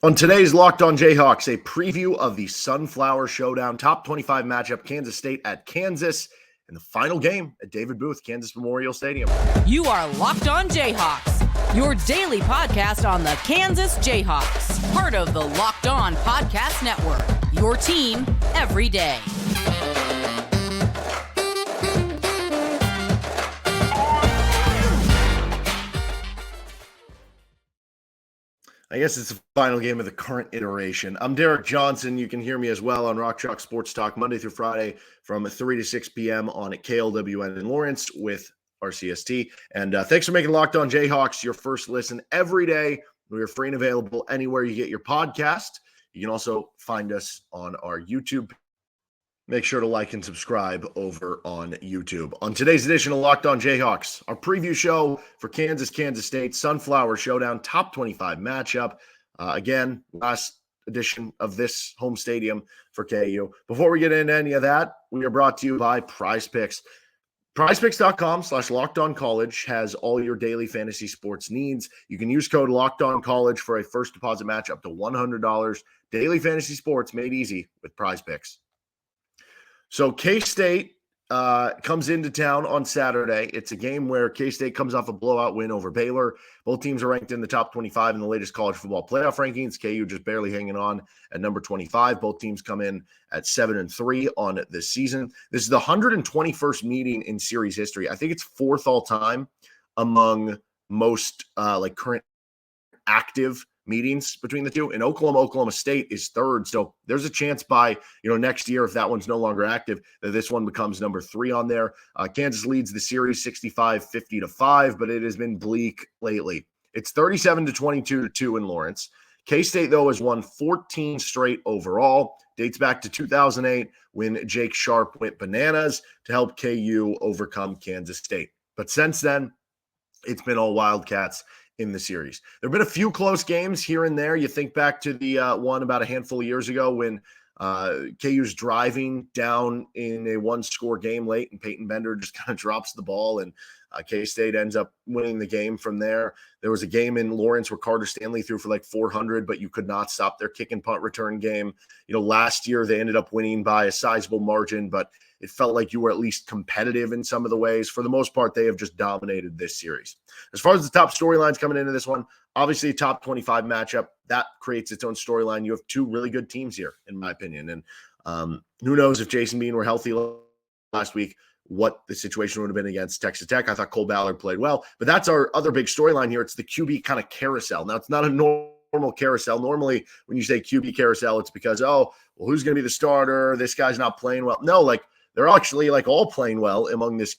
On today's Locked On Jayhawks, a preview of the Sunflower Showdown top 25 matchup, Kansas State at Kansas, in the final game at David Booth, Kansas Memorial Stadium. You are Locked On Jayhawks, your daily podcast on the Kansas Jayhawks, part of the Locked On Podcast Network, your team every day. I guess it's the final game of the current iteration. I'm Derek Johnson. You can hear me as well on Rock Chalk Sports Talk Monday through Friday from 3 to 6 p.m. on KLWN in Lawrence with RCST. And thanks for making Locked On Jayhawks your first listen every day. We are free and available anywhere you get your podcast. You can also find us on our YouTube. Make sure to like and subscribe over on YouTube. On today's edition of Locked On Jayhawks, our preview show for Kansas State Sunflower Showdown top 25 matchup. Again, last edition of this home stadium for KU. Before we get into any of that, we are brought to you by PrizePicks. PrizePicks.com/LockedOnCollege has all your daily fantasy sports needs. You can use code LockedOnCollege for a first deposit match up to $100. Daily fantasy sports made easy with PrizePicks. So K-State comes into town on Saturday. It's a game where K-State comes off a blowout win over Baylor. Both teams are ranked in the top 25 in the latest college football playoff rankings. KU just barely hanging on at number 25. Both teams come in at 7-3 on this season. This is the 121st meeting in series history. I think it's fourth all time among most current active meetings between the two. In Oklahoma State is third. So there's a chance by, next year, if that one's no longer active, that this one becomes number 3 on there. Kansas leads the series 65-50-5, but it has been bleak lately. It's 37-22-2 in Lawrence. K-State, though, has won 14 straight overall. Dates back to 2008 when Jake Sharp went bananas to help KU overcome Kansas State. But since then, it's been all Wildcats in the series. There have been a few close games here and there. You think back to the one about a handful of years ago when KU's driving down in a one-score game late and Peyton Bender just kind of drops the ball and K-State ends up winning the game from there. There was a game in Lawrence where Carter Stanley threw for like 400, but you could not stop their kick and punt return game. Last year they ended up winning by a sizable margin, but it felt like you were at least competitive in some of the ways. For the most part, they have just dominated this series. As far as the top storylines coming into this one, obviously a top 25 matchup. That creates its own storyline. You have two really good teams here, in my opinion. And who knows if Jason Bean were healthy last week, what the situation would have been against Texas Tech. I thought Cole Ballard played well. But that's our other big storyline here. It's the QB kind of carousel. Now, it's not a normal carousel. Normally, when you say QB carousel, it's because, who's going to be the starter? This guy's not playing well. No, they're actually all playing well among this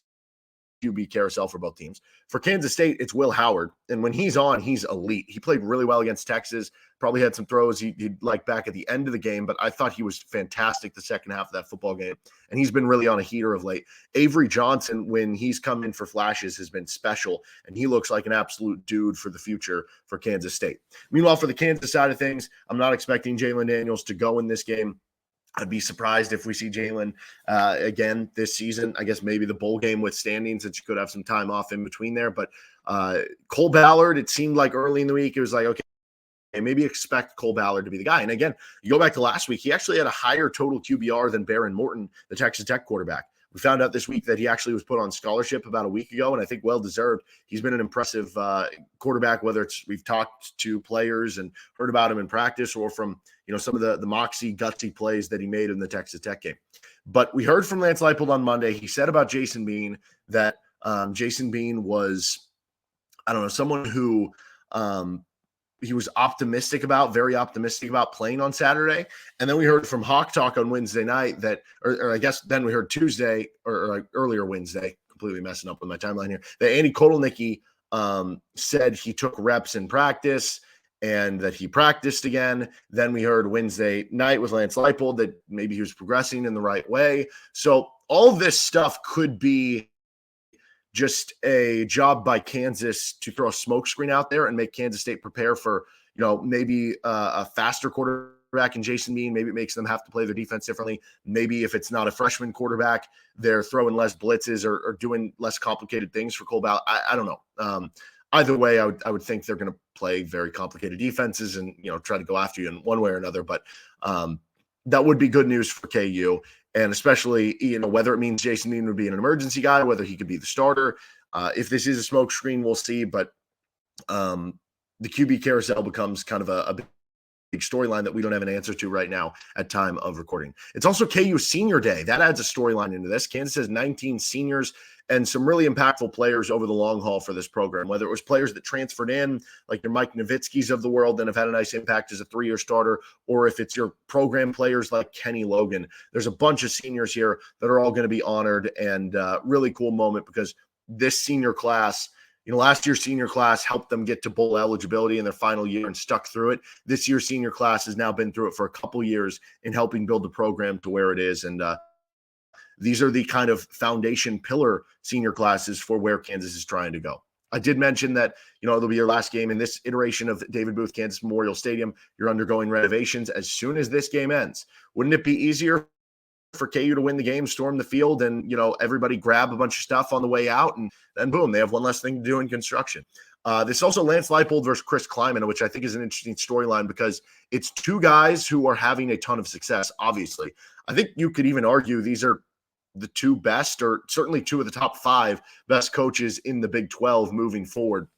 QB carousel for both teams. For Kansas State, it's Will Howard. And when he's on, he's elite. He played really well against Texas. Probably had some throws he'd like back at the end of the game, but I thought he was fantastic the second half of that football game. And he's been really on a heater of late. Avery Johnson, when he's come in for flashes, has been special. And he looks like an absolute dude for the future for Kansas State. Meanwhile, for the Kansas side of things, I'm not expecting Jalen Daniels to go in this game. I'd be surprised if we see Jalen again this season. I guess maybe the bowl game withstanding, since you could have some time off in between there. But Cole Ballard, it seemed like early in the week, it was like, okay, maybe expect Cole Ballard to be the guy. And again, you go back to last week, he actually had a higher total QBR than Baron Morton, the Texas Tech quarterback. We found out this week that he actually was put on scholarship about a week ago, and I think well-deserved. He's been an impressive quarterback, whether it's we've talked to players and heard about him in practice or from some of the moxie, gutsy plays that he made in the Texas Tech game. But we heard from Lance Leipold on Monday. He said about Jason Bean that Jason Bean was, someone who he was very optimistic about playing on Saturday. And then we heard from Hawk Talk on Wednesday night that, or I guess then we heard Tuesday or earlier Wednesday, completely messing up with my timeline here, that Andy Kotelnicki said he took reps in practice and that he practiced again. Then we heard Wednesday night with Lance Leipold that maybe he was progressing in the right way. So all this stuff could be just a job by Kansas to throw a smokescreen out there and make Kansas State prepare for, maybe a faster quarterback in Jason Bean. Maybe it makes them have to play their defense differently. Maybe if it's not a freshman quarterback, they're throwing less blitzes or doing less complicated things for Cole Ballard. I don't know. either way, I would think they're going to play very complicated defenses and, try to go after you in one way or another. But that would be good news for KU. And especially, whether it means Jason Dean would be an emergency guy, whether he could be the starter. If this is a smoke screen, we'll see. But the QB carousel becomes kind of a big storyline that we don't have an answer to right now at time of recording. It's also KU Senior Day. That adds a storyline into this. Kansas has 19 seniors and some really impactful players over the long haul for this program, whether it was players that transferred in, like your Mike Nowitzki's of the world and have had a nice impact as a 3-year starter, or if it's your program players like Kenny Logan. There's a bunch of seniors here that are all going to be honored, and really cool moment because this senior class, last year's senior class helped them get to bowl eligibility in their final year and stuck through it. This year's senior class has now been through it for a couple years in helping build the program to where it is. And these are the kind of foundation pillar senior classes for where Kansas is trying to go. I did mention that, it'll be your last game in this iteration of David Booth Kansas Memorial Stadium. You're undergoing renovations as soon as this game ends. Wouldn't it be easier for KU to win the game, storm the field, and, everybody grab a bunch of stuff on the way out, and then boom, they have one less thing to do in construction. This is also Lance Leipold versus Chris Kleiman, which I think is an interesting storyline because it's two guys who are having a ton of success, obviously. I think you could even argue these are the two best, or certainly two of the top 5 best coaches in the Big 12 moving forward.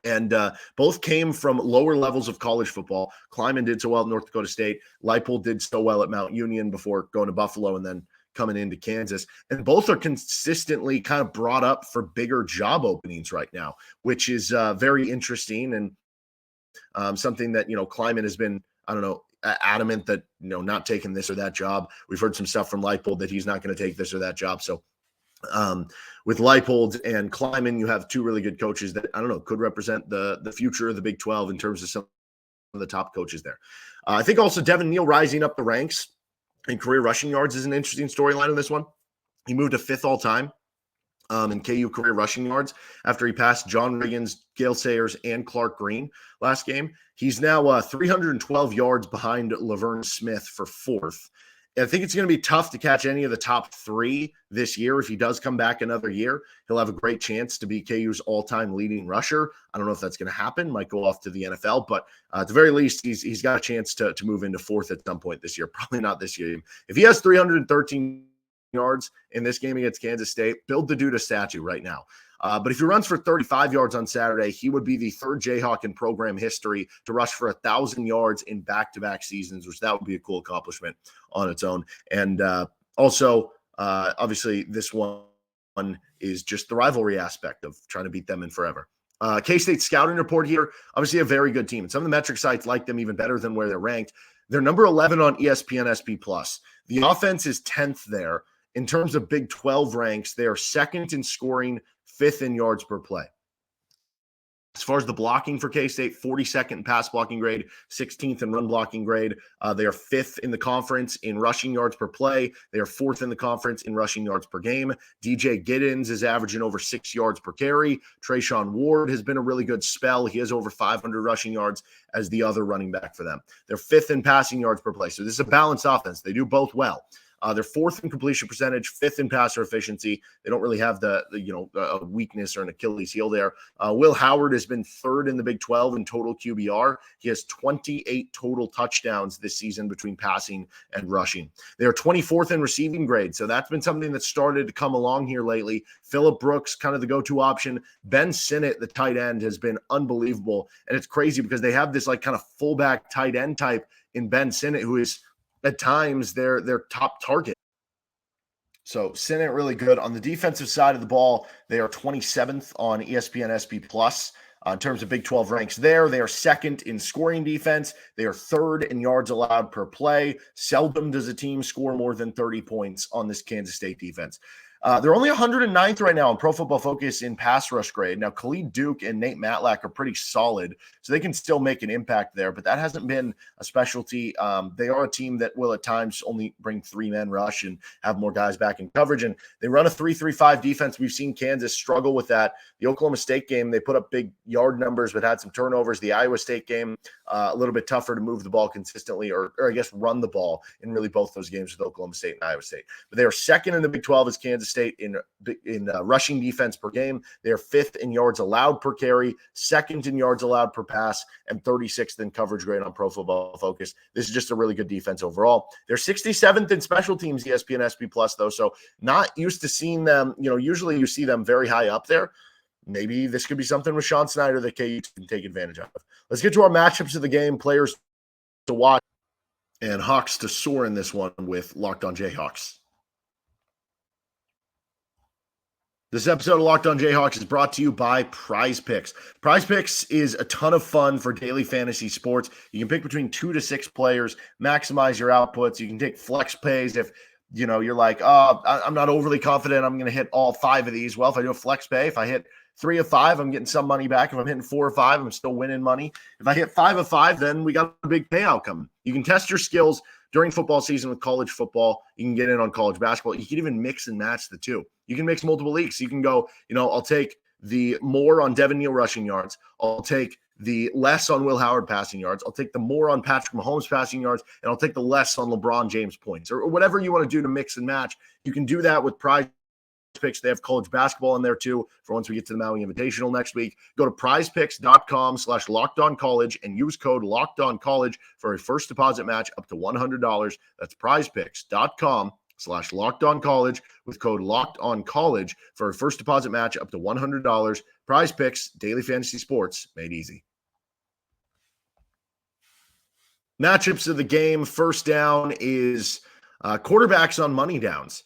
And both came from lower levels of college football. Kleiman did so well at North Dakota State. Leipold did so well at Mount Union before going to Buffalo and then coming into Kansas. And both are consistently kind of brought up for bigger job openings right now, which is very interesting and something that, Kleiman has been, adamant that, not taking this or that job. We've heard some stuff from Leipold that he's not going to take this or that job. So with Leipold and Kleiman, you have two really good coaches that, could represent the future of the Big 12 in terms of some of the top coaches there. I think also Devin Neal rising up the ranks in career rushing yards is an interesting storyline in this one. He moved to 5th all time in KU career rushing yards after he passed John Riggins, Gale Sayers, and Clark Green last game. He's now 312 yards behind Laverne Smith for 4th. I think it's going to be tough to catch any of the top 3 this year. If he does come back another year, he'll have a great chance to be KU's all-time leading rusher. I don't know if that's going to happen. Might go off to the NFL, but at the very least, he's got a chance to move into 4th at some point this year. Probably not this year. If he has 313 yards in this game against Kansas State, build the dude a statue right now. But if he runs for 35 yards on Saturday, he would be the 3rd Jayhawk in program history to rush for 1,000 yards in back-to-back seasons, which that would be a cool accomplishment on its own. And also, obviously, this one is just the rivalry aspect of trying to beat them in forever. K-State scouting report here, obviously a very good team. And some of the metric sites like them even better than where they're ranked. They're number 11 on ESPN SP+. The offense is 10th there. In terms of Big 12 ranks, they are 2nd in scoring, 5th in yards per play. As far as the blocking for K-State, 42nd in pass blocking grade, 16th in run blocking grade. They are 5th in the conference in rushing yards per play. They are 4th in the conference in rushing yards per game. DJ Giddens is averaging over 6 yards per carry. Trayshawn Ward has been a really good spell. He has over 500 rushing yards as the other running back for them. They're 5th in passing yards per play. So this is a balanced offense. They do both well. They're 4th in completion percentage, 5th in passer efficiency. They don't really have the a weakness or an Achilles heel there. Will Howard has been 3rd in the Big 12 in total QBR. He has 28 total touchdowns this season between passing and rushing. They are 24th in receiving grade, so that's been something that started to come along here lately. Phillip Brooks, kind of the go-to option. Ben Sinnott, the tight end, has been unbelievable, and it's crazy because they have this kind of fullback tight end type in Ben Sinnott, who is at times their top target. So Sinnott really good. On the defensive side of the ball, they are 27th on ESPN SP+. In terms of Big 12 ranks there, they are 2nd in scoring defense. They are 3rd in yards allowed per play. Seldom does a team score more than 30 points on this Kansas State defense. They're only 109th right now on Pro Football Focus in pass rush grade. Now, Khalid Duke and Nate Matlack are pretty solid, so they can still make an impact there, but that hasn't been a specialty. They are a team that will at times only bring 3-man rush and have more guys back in coverage, and they run a 3-3-5 defense. We've seen Kansas struggle with that. The Oklahoma State game, they put up big yard numbers but had some turnovers. The Iowa State game, a little bit tougher to move the ball consistently or I guess run the ball in really both those games with Oklahoma State and Iowa State. But they are 2nd in the Big 12 as Kansas Kansas State in rushing defense per game. They're 5th in yards allowed per carry, 2nd in yards allowed per pass, and 36th in coverage grade on Pro Football Focus. This is just a really good defense overall. They're 67th in special teams, ESPN SP Plus, though, so not used to seeing them. Usually you see them very high up there. Maybe this could be something with Sean Snyder that KU can take advantage of. Let's get to our matchups of the game, players to watch, and Hawks to soar in this one with Locked On Jayhawks. This episode of Locked On Jayhawks is brought to you by PrizePicks. PrizePicks is a ton of fun for daily fantasy sports. You can pick between 2 to 6 players, maximize your outputs. You can take flex pays if you're like, I'm not overly confident I'm going to hit all 5 of these. Well, if I do a flex pay, if I hit 3 of 5, I'm getting some money back. If I'm hitting 4 or 5, I'm still winning money. If I hit 5 of 5, then we got a big payout coming. You can test your skills during football season with college football. You can get in on college basketball. You can even mix and match the two. You can mix multiple leagues. You can go, I'll take the more on Devin Neal rushing yards. I'll take the less on Will Howard passing yards. I'll take the more on Patrick Mahomes passing yards, and I'll take the less on LeBron James points, or whatever you want to do to mix and match. You can do that with PrizePicks. They have college basketball in there too for once we get to the Maui Invitational next week. Go to prizepicks.com/lockedoncollege and use code LOCKEDONCollege for a first deposit match up to $100. That's prizepicks.com/lockedoncollege with code LOCKEDONCollege for a first deposit match up to $100. PrizePicks, daily fantasy sports made easy. Matchups of the game. First down is quarterbacks on money downs.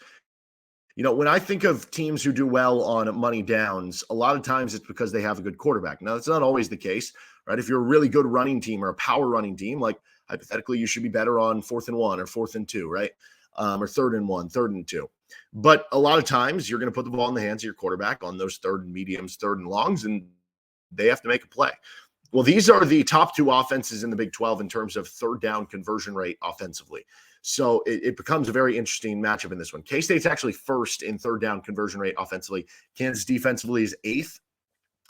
When I think of teams who do well on money downs, a lot of times it's because they have a good quarterback. Now, that's not always the case, right? If you're a really good running team or a power running team, like hypothetically, you should be better on 4th and 1 or 4th and 2, right? Or 3rd and 1, 3rd and 2. But a lot of times you're going to put the ball in the hands of your quarterback on those 3rd and mediums, 3rd and longs, and they have to make a play. Well, these are the top 2 offenses in the Big 12 in terms of 3rd down conversion rate offensively. So it becomes a very interesting matchup in this one. K-State's actually 1st in 3rd down conversion rate offensively. Kansas defensively is 8th.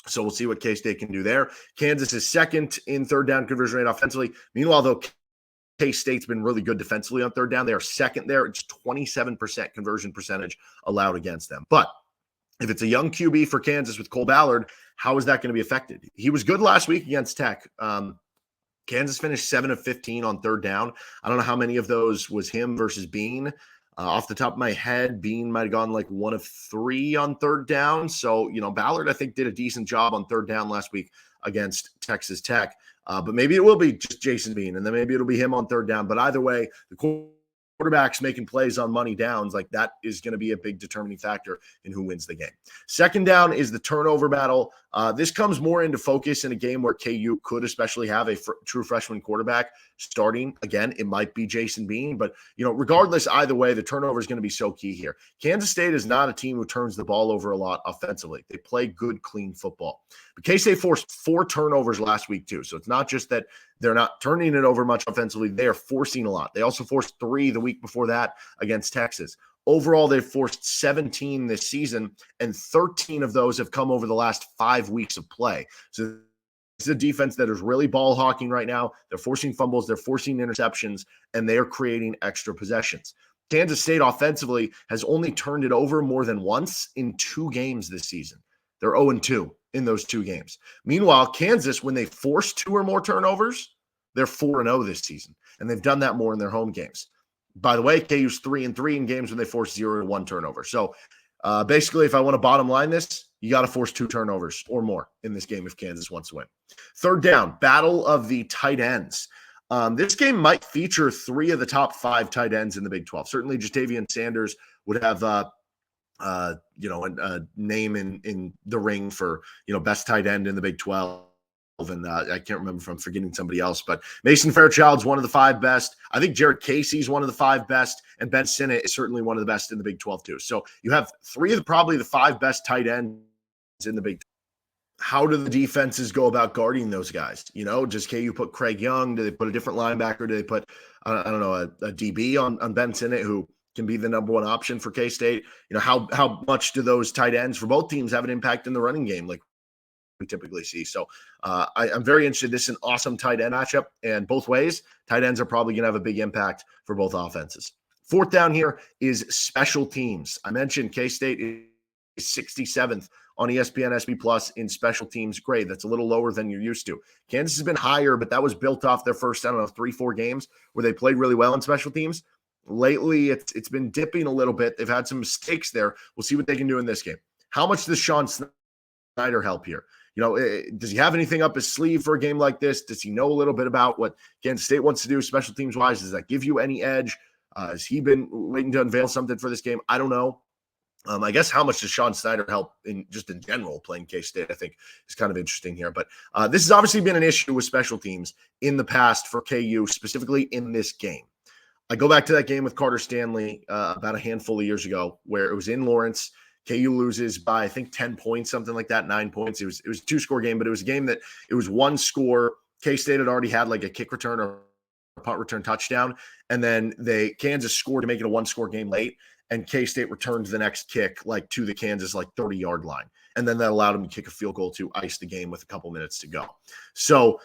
So we'll see what K-State can do there. Kansas is 2nd in 3rd down conversion rate offensively. Meanwhile, though, K-State's been really good defensively on 3rd down. They are 2nd there. It's 27% conversion percentage allowed against them. But if it's a young QB for Kansas with Cole Ballard, how is that going to be affected? He was good last week against Tech. Kansas finished 7 of 15 on 3rd down. I don't know how many of those was him versus Bean. Off the top of my head, Bean might have gone like 1 of 3 on 3rd down. So, Ballard, I think, did a decent job on 3rd down last week against Texas Tech. But maybe it will be just Jason Bean, and then maybe it'll be him on 3rd down. But either way, the quarterbacks making plays on money downs, like that is going to be a big determining factor in who wins the game. 2nd down is the turnover battle. This comes more into focus in a game where KU could especially have a true freshman quarterback starting. Again, it might be Jason Bean, but regardless, either way, the turnover is going to be so key here. Kansas State is not a team who turns the ball over a lot offensively. They play good, clean football. But K-State forced 4 turnovers last week too. So it's not just that they're not turning it over much offensively. They are forcing a lot. They also forced 3 the week before that against Texas. Overall, they've forced 17 this season, and 13 of those have come over the last 5 weeks of play. So this is a defense that is really ball hawking right now. They're forcing fumbles, they're forcing interceptions, and they are creating extra possessions. Kansas State offensively has only turned it over more than once in 2 games this season. They're 0-2 in those 2 games. Meanwhile, Kansas, when they force 2 or more turnovers, they're 4-0 this season, and they've done that more in their home games. By the way, KU's 3-3 in games when they force 0 to 1 turnover. So basically, if I want to bottom line this, you got to force 2 turnovers or more in this game if Kansas wants to win. 3rd down, battle of the tight ends. This game might feature 3 of the top 5 tight ends in the Big 12. Certainly, Jatavian Sanders would have a name in the ring for best tight end in the Big 12. And I can't remember if I'm forgetting somebody else, but Mason Fairchild's one of the 5 best. I think Jared Casey's one of the 5 best, and Ben Sinnott is certainly one of the best in the Big 12 too. So you have 3 of probably the 5 best tight ends in the Big 12. How do the defenses go about guarding those guys? Does KU put Craig Young? Do they put a different linebacker? Do they put, I don't know, a DB on Ben Sinnott who can be the number 1 option for K-State? How much do those tight ends for both teams have an impact in the running game like we typically see? So I'm very interested. This is an awesome tight end matchup, and both ways, tight ends are probably going to have a big impact for both offenses. Fourth down here is special teams. I mentioned K-State is 67th on ESPN SB Plus in special teams grade. That's a little lower than you're used to. Kansas has been higher, but that was built off their first, 3-4 games where they played really well in special teams. Lately, it's been dipping a little bit. They've had some mistakes there. We'll see what they can do in this game. How much does Sean Snyder help here? Does he have anything up his sleeve for a game like this? Does he know a little bit about what Kansas State wants to do special teams wise? Does that give you any edge? Has he been waiting to unveil something for this game? I don't know. I guess how much does Sean Snyder help in general playing K-State, I think is kind of interesting here. But this has obviously been an issue with special teams in the past for KU, specifically in this game. I go back to that game with Carter Stanley about a handful of years ago where it was in Lawrence. KU loses by, I think, 10 points, something like that, 9 points. It was a two-score game, but it was a game that it was one score. K-State had already had like a kick return or a punt return touchdown, and then Kansas scored to make it a one-score game late, and K-State returned the next kick to the Kansas 30-yard line, and then that allowed them to kick a field goal to ice the game with a couple minutes to go. So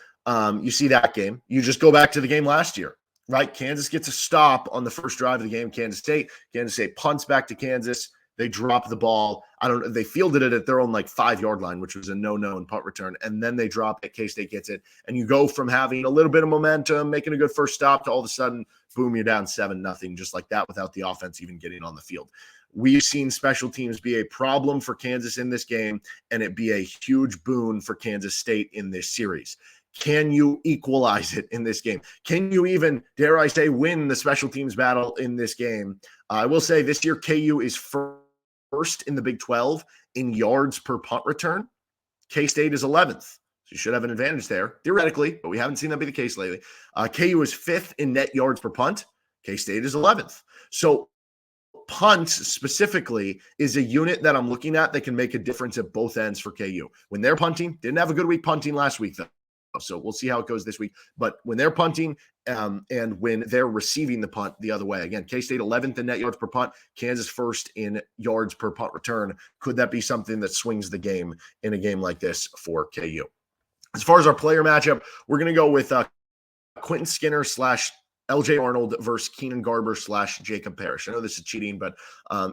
you see that game. You just go back to the game last year, right? Kansas gets a stop on the first drive of the game. Kansas State punts back to Kansas. They drop the ball. They fielded it at their own 5-yard line, which was a no-no in punt return. And then they drop it. K-State gets it. And you go from having a little bit of momentum, making a good first stop, to all of a sudden, boom, you're down 7-0, just like that, without the offense even getting on the field. We've seen special teams be a problem for Kansas in this game, and it be a huge boon for Kansas State in this series. Can you equalize it in this game? Can you even, dare I say, win the special teams battle in this game? I will say this year, KU is first in the Big 12 in yards per punt return. K-State is 11th. So you should have an advantage there, theoretically, but we haven't seen that be the case lately. KU is 5th in net yards per punt. K-State is 11th. So punt specifically is a unit that I'm looking at that can make a difference at both ends for KU. When they're punting, didn't have a good week punting last week, though. So we'll see how it goes this week. But when they're punting and when they're receiving the punt the other way, again, K-State 11th in net yards per punt, Kansas first in yards per punt return. Could that be something that swings the game in a game like this for KU? As far as our player matchup, we're going to go with Quentin Skinner / LJ Arnold versus Keenan Garber / Jacob Parrish. I know this is cheating, but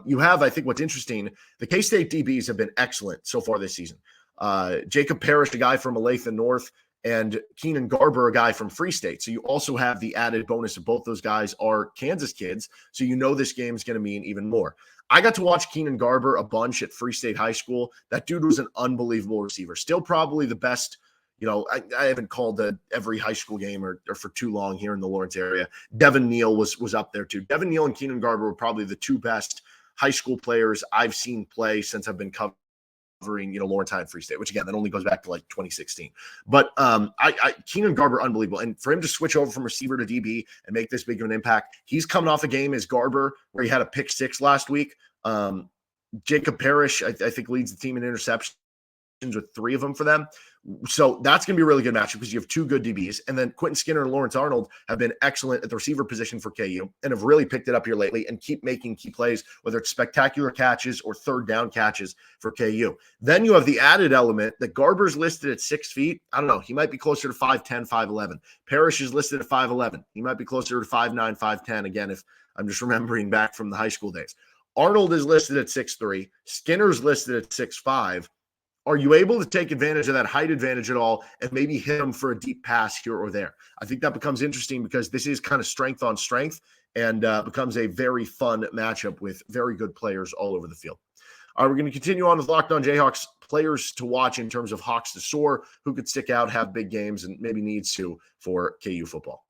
you have, I think what's interesting, the K-State DBs have been excellent so far this season. Jacob Parrish, a guy from Olathe North, and Keenan Garber, a guy from Free State. So you also have the added bonus of both those guys are Kansas kids. So you know this game is going to mean even more. I got to watch Keenan Garber a bunch at Free State High School. That dude was an unbelievable receiver. Still probably the best. I haven't called every high school game or for too long here in the Lawrence area. Devin Neal was up there too. Devin Neal and Keenan Garber were probably the two best high school players I've seen play since I've been covering Lawrence High and Free State, which again, that only goes back to 2016. But Keenan Garber, unbelievable. And for him to switch over from receiver to DB and make this big of an impact, he's coming off a game as Garber where he had a pick 6 last week. Jacob Parrish, I think, leads the team in interceptions with 3 of them for them. So that's going to be a really good matchup because you have 2 good DBs. And then Quentin Skinner and Lawrence Arnold have been excellent at the receiver position for KU and have really picked it up here lately and keep making key plays, whether it's spectacular catches or third down catches for KU. Then you have the added element that Garber's listed at 6 feet. I don't know. He might be closer to 5'10", 5'11". Parrish is listed at 5'11". He might be closer to 5'9", 5'10". Again, if I'm just remembering back from the high school days. Arnold is listed at 6'3". Skinner's listed at 6'5". Are you able to take advantage of that height advantage at all and maybe hit him for a deep pass here or there? I think that becomes interesting because this is kind of strength on strength and becomes a very fun matchup with very good players all over the field. All right, we're going to continue on with Locked On Jayhawks, players to watch in terms of Hawks to soar, who could stick out, have big games, and maybe needs to for KU football.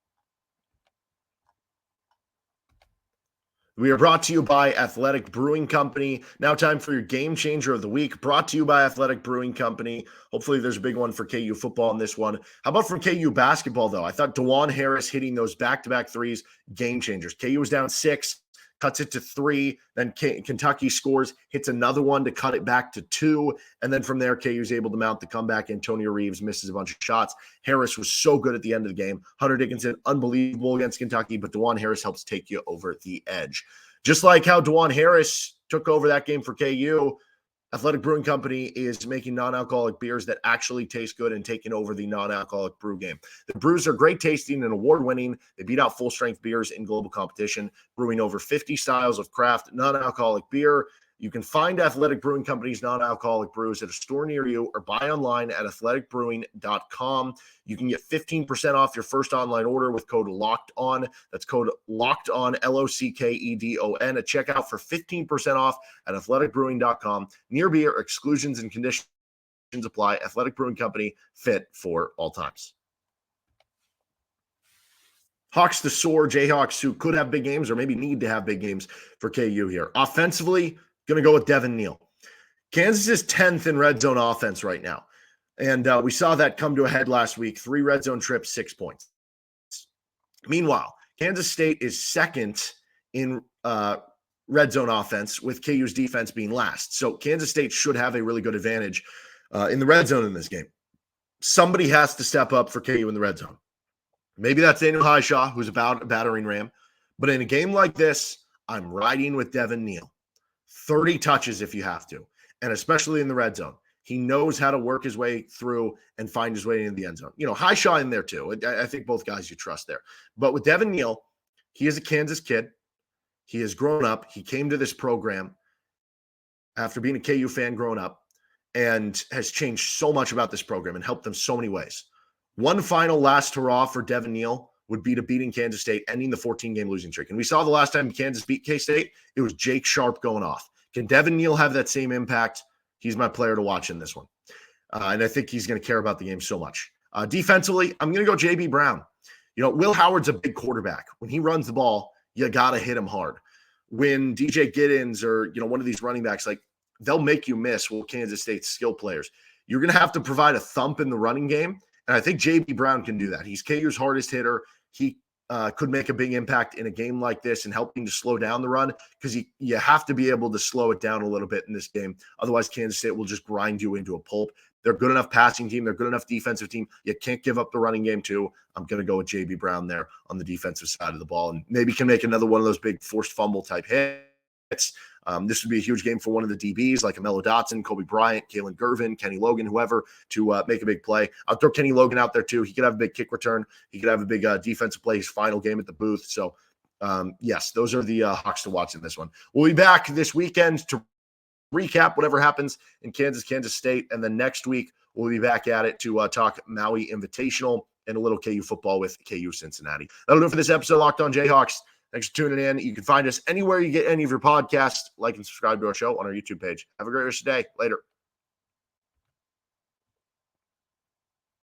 We are brought to you by Athletic Brewing Company. Now time for your game changer of the week, brought to you by Athletic Brewing Company. Hopefully there's a big one for KU football in this one. How about from KU basketball, though? I thought DeJuan Harris hitting those back-to-back threes, game changers. KU was down 6, cuts it to 3. Then Kentucky scores, hits another one to cut it back to 2. And then from there, KU is able to mount the comeback. Antonio Reeves misses a bunch of shots. Harris was so good at the end of the game. Hunter Dickinson, unbelievable against Kentucky, but DeJuan Harris helps take you over the edge. Just like how DeJuan Harris took over that game for KU, Athletic Brewing Company is making non-alcoholic beers that actually taste good and taking over the non-alcoholic brew game. The brews are great tasting and award-winning. They beat out full-strength beers in global competition, brewing over 50 styles of craft non-alcoholic beer. You can find Athletic Brewing Company's non-alcoholic brews at a store near you or buy online at athleticbrewing.com. You can get 15% off your first online order with code LOCKEDON. That's code LOCKEDON, LOCKEDON, at checkout for 15% off at athleticbrewing.com. Near beer, exclusions and conditions apply. Athletic Brewing Company, fit for all times. Hawks to soar, Jayhawks who could have big games or maybe need to have big games for KU here. Offensively, going to go with Devin Neal. Kansas is 10th in red zone offense right now. And we saw that come to a head last week. 3 red zone trips, 6 points. Meanwhile, Kansas State is second in red zone offense, with KU's defense being last. So Kansas State should have a really good advantage in the red zone in this game. Somebody has to step up for KU in the red zone. Maybe that's Daniel Highshaw, who's about a battering ram. But in a game like this, I'm riding with Devin Neal. 30 touches if you have to, and especially in the red zone. He knows how to work his way through and find his way into the end zone. You know, Highshaw in there too. I think both guys you trust there. But with Devin Neal, he is a Kansas kid. He has grown up. He came to this program after being a KU fan growing up and has changed so much about this program and helped them so many ways. One final last hurrah for Devin Neal would be to beating Kansas State, ending the 14-game losing streak. And we saw the last time Kansas beat K-State, it was Jake Sharp going off. Can Devin Neal have that same impact? He's my player to watch in this one. And I think he's going to care about the game so much. Defensively, I'm going to go J.B. Brown. You know, Will Howard's a big quarterback. When he runs the ball, you got to hit him hard. When DJ Giddens or, you know, one of these running backs, like, they'll make you miss with Kansas State's skill players. You're going to have to provide a thump in the running game. And I think J.B. Brown can do that. He's KU's hardest hitter. He could make a big impact in a game like this and helping to slow down the run, because you have to be able to slow it down a little bit in this game. Otherwise, Kansas State will just grind you into a pulp. They're a good enough passing team. They're a good enough defensive team. You can't give up the running game too. I'm going to go with J.B. Brown there on the defensive side of the ball, and maybe can make another one of those big forced fumble type hits. This would be a huge game for one of the DBs like Amelo Dotson, Kobe Bryant, Kalen Gervin, Kenny Logan, whoever, to make a big play. I'll throw Kenny Logan out there too. He could have a big kick return. He could have a big defensive play, his final game at the booth. So, yes, those are the Hawks to watch in this one. We'll be back this weekend to recap whatever happens in Kansas State. And then next week, we'll be back at it to talk Maui Invitational and a little KU football with KU Cincinnati. That'll do it for this episode of Locked On Jayhawks. Thanks for tuning in. You can find us anywhere you get any of your podcasts. Like and subscribe to our show on our YouTube page. Have a great rest of the day. Later.